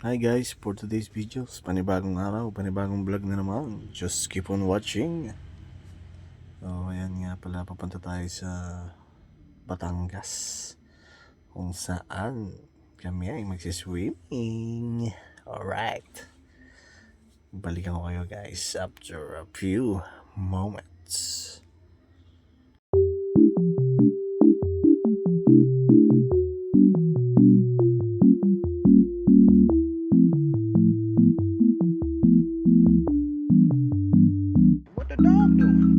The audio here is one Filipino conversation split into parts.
Hi guys, for today's videos, panibagong araw, panibagong vlog na naman. Just keep on watching. So, ayan nga pala, papunta tayo sa Batangas, kung saan kami ay magsiswimming. Alright, balikan ko kayo guys after a few moments. What the dog doing?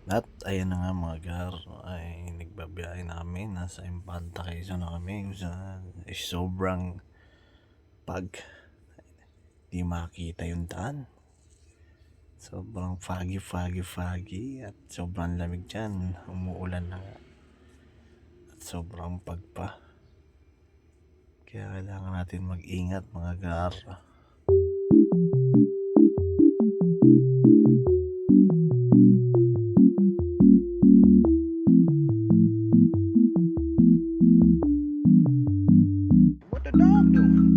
At ayan na nga mga gar, ay nagbabiyahe namin, nasa Impanta Quezon na kami, kung saan ay sobrang pag di makita yung daan. Sobrang foggy at sobrang lamig dyan, umuulan na nga at sobrang pagpa, kaya kailangan natin mag-ingat mga gar. What the dog doing?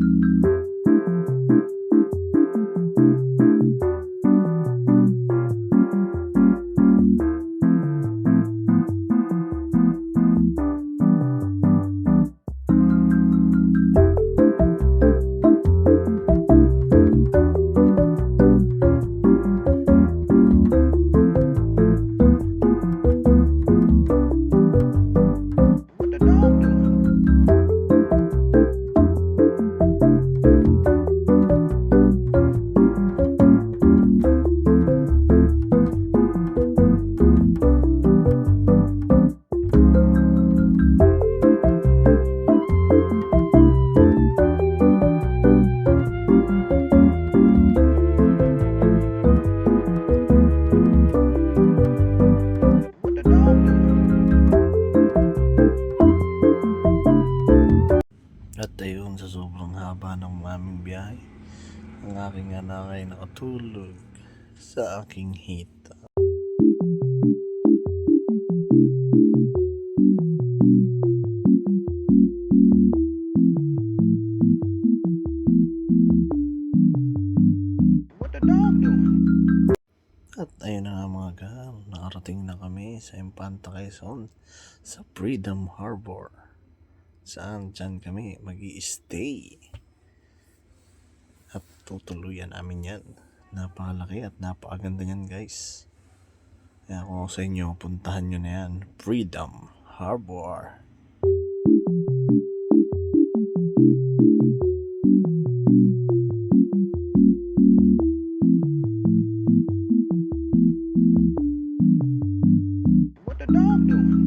What the dog doing? What the dog doing? At ayun, sa sobrang haba ng aming biyahe, ang aking anak ay nakatulog sa aking hita. What the dog doing? At ayun na nga mga gar, nakarating na kami sa Impanta Quezon, sa Freedom Harbor, saan dyan kami mag-i-stay at tutuluyan namin yan. Napakalaki at napakaganda yan guys, kaya kung ako sa inyo, puntahan nyo na yan, Freedom Harbor. What the dog doing?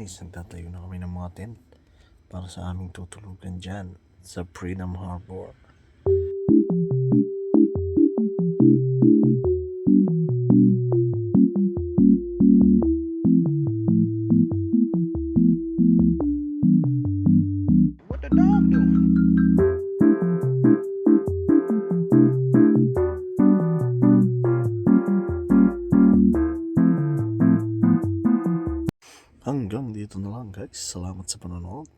guys, nagtatayo na kami ng mga tent para sa aming tutulugan dyan sa Freedom Harbor. What the dog doing? Hanggang dito na lang guys. Salamat sa panonood.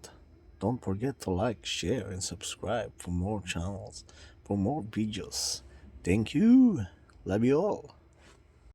Don't forget to like, share, and subscribe for more channels, for more videos. Thank you. Love you all.